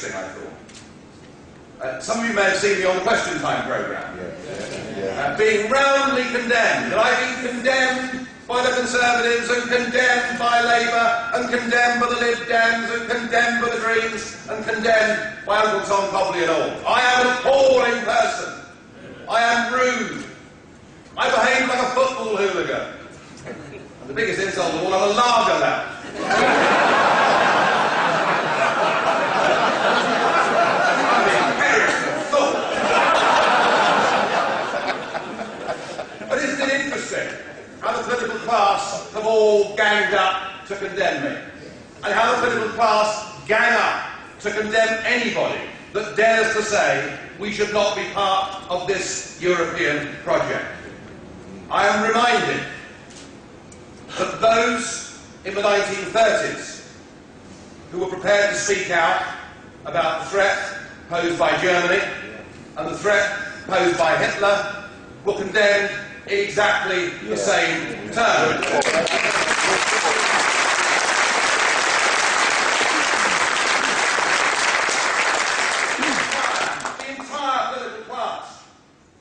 interesting, I thought. Some of you may have seen me on the Question Time programme. Being roundly condemned. That I've been condemned by the Conservatives and condemned by Labour and condemned by the Lib Dems and condemned by the Greens and condemned by Uncle Tom Cobley and all. I am an appalling person. I am rude. I behave like a football hooligan. And the biggest insult of all, I'm a lager lout. But isn't it interesting how the political class have all ganged up to condemn me? And how the political class gang up to condemn anybody that dares to say we should not be part of this European project. I am reminded that those in the 1930s who were prepared to speak out about the threat posed by Germany and the threat posed by Hitler were condemned in exactly the same terms. The entire political class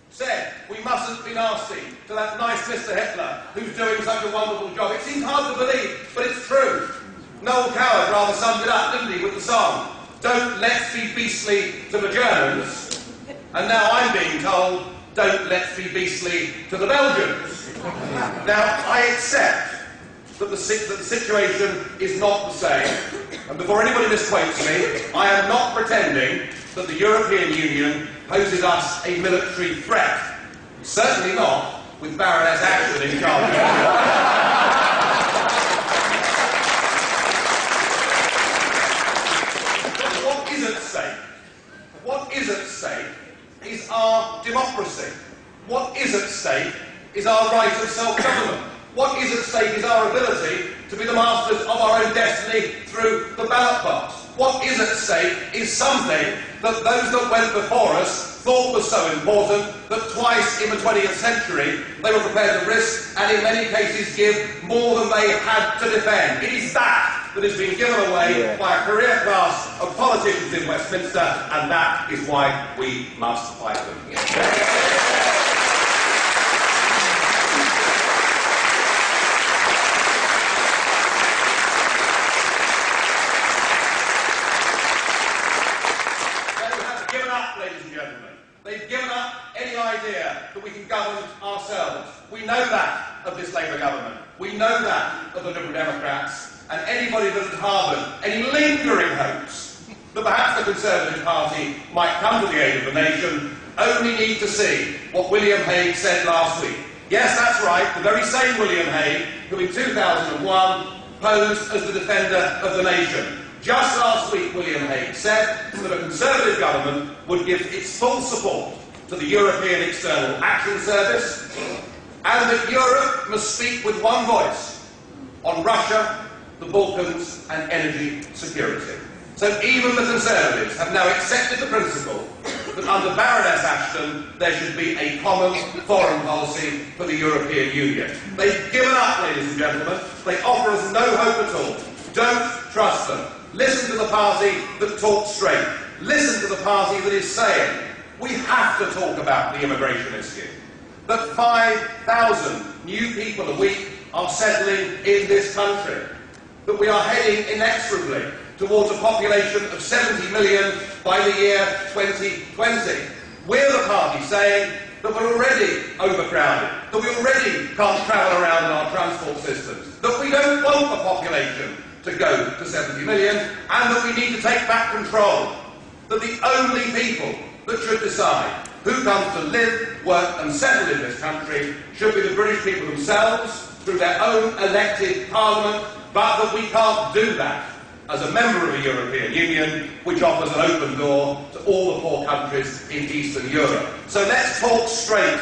said we mustn't be nasty to that nice Mr. Hitler who's doing such a wonderful job. It seems hard to believe, but it's true. Noel Coward rather summed it up, didn't he, with the song, "Don't let's be beastly to the Germans," and now I'm being told, "Don't let's be beastly to the Belgians." Now, I accept that the situation is not the same, and before anybody misquotes me, I am not pretending that the European Union poses us a military threat. Certainly not with Baroness Ashton in charge. But what is at stake? What is at stake is our democracy. What is at stake is our right of self-government. What is at stake is our ability to be the masters of our own destiny through the ballot box. What is at stake is something that those that went before us thought was so important that twice in the 20th century they were prepared to risk and in many cases give more than they had to defend. It is that that has been given away by a career class of politicians in Westminster, and that is why we must fight them. They've given up any idea that we can govern ourselves. We know that of this Labour government. We know that of the Liberal Democrats. And anybody that had harboured any lingering hopes that perhaps the Conservative Party might come to the aid of the nation only need to see what William Hague said last week. Yes, that's right, the very same William Hague who in 2001 posed as the defender of the nation. Just last week, William Hague said that a Conservative government would give its full support to the European External Action Service and that Europe must speak with one voice on Russia, the Balkans and energy security. So even the Conservatives have now accepted the principle that under Baroness Ashton there should be a common foreign policy for the European Union. They've given up, ladies and gentlemen. They offer us no hope at all. Don't trust them. Listen to the party that talks straight. Listen to the party that is saying we have to talk about the immigration issue. That 5,000 new people a week are settling in this country. That we are heading inexorably towards a population of 70 million by the year 2020. We're the party saying that we're already overcrowded, that we already can't travel around in our transport systems, that we don't want the population to go to 70 million, and that we need to take back control. That the only people that should decide who comes to live, work and settle in this country should be the British people themselves, through their own elected parliament, but that we can't do that as a member of the European Union, which offers an open door to all the poor countries in Eastern Europe. So let's talk straight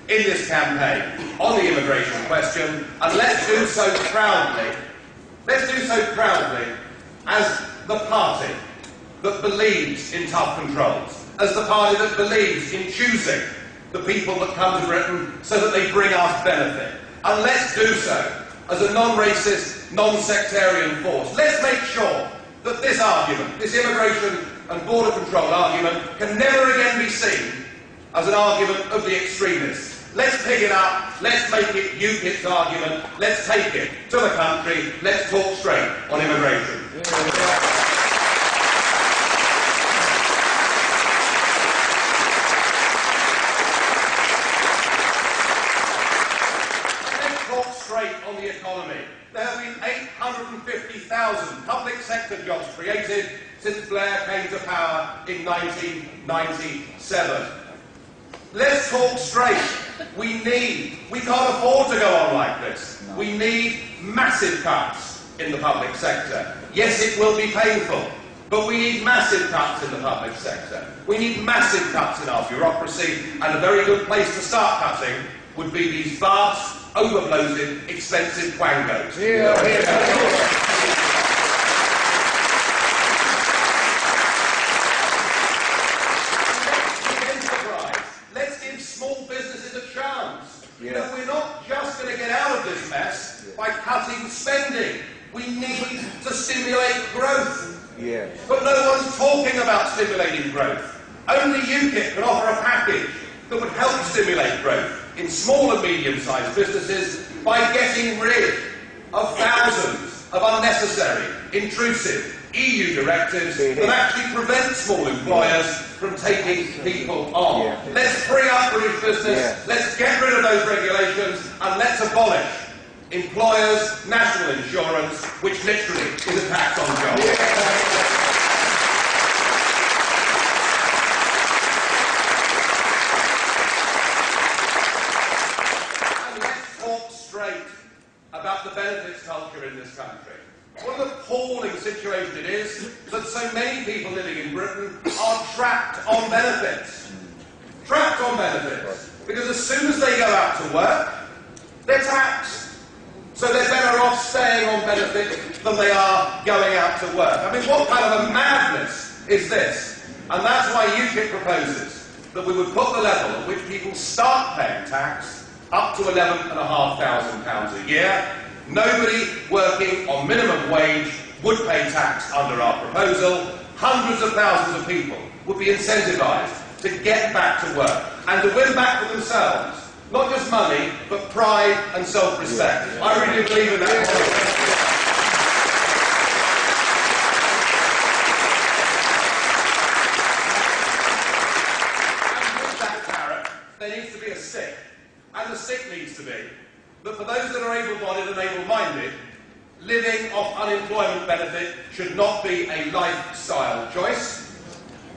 in this campaign on the immigration question, and let's do so proudly. Let's do so proudly as the party that believes in tough controls, as the party that believes in choosing the people that come to Britain so that they bring us benefit. And let's do so as a non-racist, non-sectarian force. Let's make sure that this argument, this immigration and border control argument can never again be seen as an argument of the extremists. Let's pick it up, let's make it UKIP's argument, let's take it to the country, let's talk straight on immigration. Let's talk straight on the economy. There have been 850,000 public sector jobs created since Blair came to power in 1997. Let's talk straight. We can't afford to go on like this. No. We need massive cuts in the public sector. Yes, it will be painful, but we need massive cuts in the public sector. We need massive cuts in our bureaucracy, and a very good place to start cutting would be these vast, overbloated, expensive quangos. You know, we're not just going to get out of this mess by cutting spending. We need to stimulate growth. But no one's talking about stimulating growth. Only UKIP can offer a package that would help stimulate growth in small and medium-sized businesses by getting rid of thousands of unnecessary, intrusive EU directives that actually prevent small employers from taking people on. Let's free up British business, let's get rid of those regulations, and let's abolish employers' national insurance, which literally is a tax on jobs. And let's talk straight about the benefits culture in this country. What an appalling situation it is that so many people living in Britain are trapped on benefits. Trapped on benefits. Because as soon as they go out to work, they're taxed. So they're better off staying on benefits than they are going out to work. I mean, what kind of a madness is this? And that's why UKIP proposes that we would put the level at which people start paying tax up to £11,500 a year. Nobody working on minimum wage would pay tax under our proposal. Hundreds of thousands of people would be incentivised to get back to work and to win back for themselves not just money, but pride and self-respect. I really believe in that. And with that carrot, there needs to be a stick. And the stick needs to be that for those that are able-bodied and able-minded, living off unemployment benefit should not be a lifestyle choice,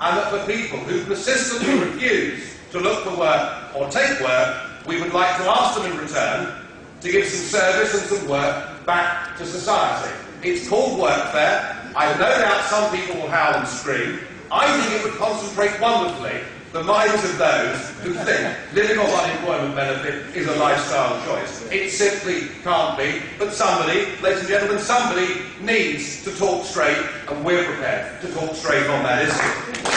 and that for people who persistently refuse to look for work or take work, we would like to ask them in return to give some service and some work back to society. It's called workfare. I have no doubt some people will howl and scream. I think it would concentrate wonderfully the minds of those who think living off unemployment benefit is a lifestyle choice. It simply can't be, but somebody, ladies and gentlemen, somebody needs to talk straight, and we're prepared to talk straight on that issue.